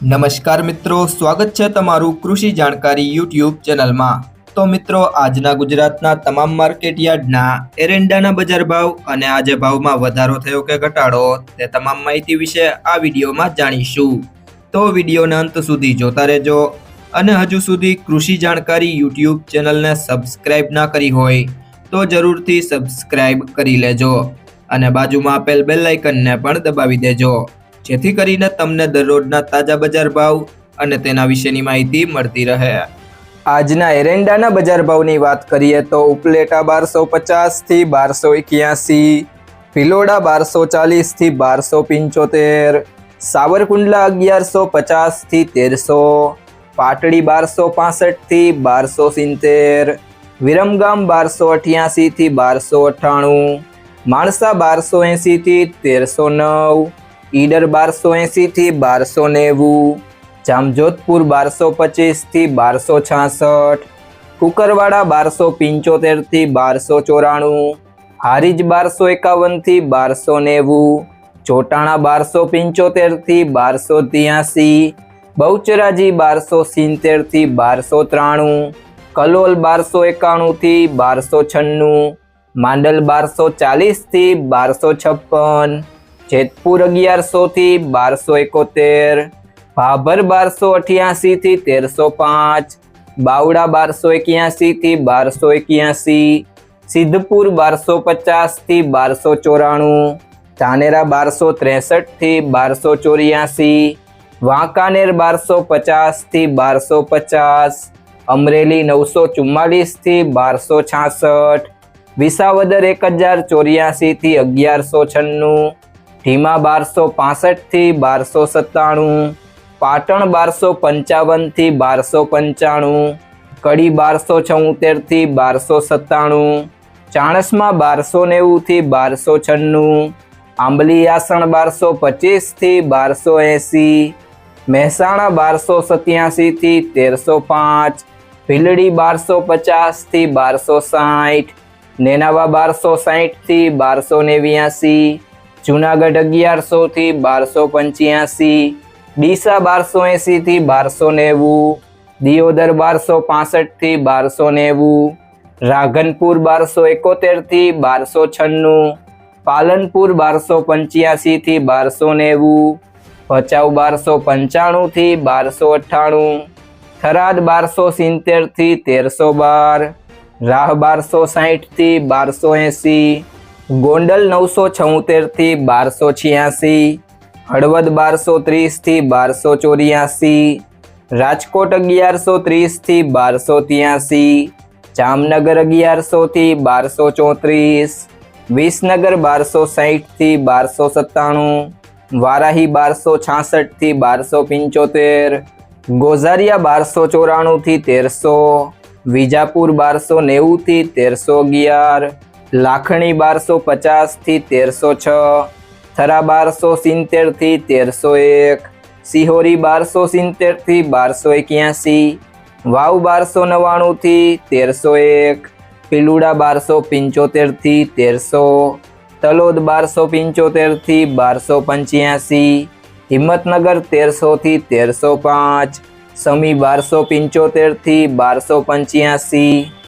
નમસ્કાર મિત્રો, સ્વાગત છે તમારું કૃષિ જાણકારી યુટ્યુબ ચેનલમાં। તો મિત્રો, આજના ગુજરાતના તમામ માર્કેટ યાર્ડના એરંડાના બજાર ભાવ અને આજે ભાવમાં વધારો થયો કે ઘટાડો તે તમામ માહિતી વિશે આ વિડીયોમાં જાણીશું। તો વિડીયોને અંત સુધી જોતા રહેજો અને હજુ સુધી કૃષિ જાણકારી યુટ્યુબ ચેનલને સબસ્ક્રાઇબ ના કરી હોય તો જરૂરથી સબસ્ક્રાઇબ કરી લેજો અને બાજુમાં આપેલ બેલ આઇકનને પણ દબાવી દેજો, જેથી કરીને તમને દરરોજના તાજા બજાર ભાવ અને તેના વિશેની માહિતી મળતી રહે। આજના એરંડાના બજાર ભાવની વાત કરીએ તો ઉપલેટા 1250 થી 1281, ભિલોડા 1240 થી 1275, સાવરકુંડલા 1150 થી 1300, પાટડી 1265 થી 1270, વિરમગામ 1288 થી 1298, માણસા 1280 થી 1309, ઈડર 1280 થી 1290, જામજોધપુર 1225 થી 1266, કુકરવાડા 1275 થી 1294, હારીજ 1251 થી 1290, ચોટાણા 1275 થી 1283, બહુચરાજી 1270 થી 1293, કલોલ 1291 થી 1296, માંડલ 1240 થી 1256, જેતપુર 1100 થી 1271, ભાભર 1288 થી 1305, બાવડા 1281 થી 1281, સિદ્ધપુર 1250 થી 1294, ધાનેરા 1263 થી 1284, વાંકાનેર 1250 થી 1250, અમરેલી 944 થી 1266, વિસાવદર 1084 થી 1196, ઢીમા 1265 થી 1297, પાટણ 1255 થી 1295, કડી 1274 થી 1297, ચાણસ્મા 1290 થી 1296, આંબલીયાસણ 1225 થી 1280, મહેસાણા 1287 થી 1305, ભીલડી 1250 થી 1260, નેનાવા 1260 થી 1289, જૂનાગઢ 1100 થી 1285, ડીસા 1280 થી 1290, દિયોદર 1265 થી 1290, રાધનપુર 1271 થી 1296, પાલનપુર 1285 થી 1290, ભચાઉ 1295 થી 1298, થરાદ 1270 થી 1312, રાહ 1260 થી 1280, ગોંડલ 976 થી 1286, હળવદ 1230 થી 1284, રાજકોટ 1130 થી 1283, જામનગર 1100 થી 1234, વિસનગર 1260 થી 1297, વારાહી 1266 થી 1275, ગોઝારિયા 1294 થી 1300, વિજાપુર 1290 થી 1311, લાખણી 1250 થી 1306, થરા 1270 થી 1301, સિહોરી 1270 થી 1281, વાવ 1299 થી 1301, પિલુડા 1275 થી 1300, તલોદ 1275 થી 1285, હિંમતનગર 1300 થી 1305, સમી 1275 થી 1285,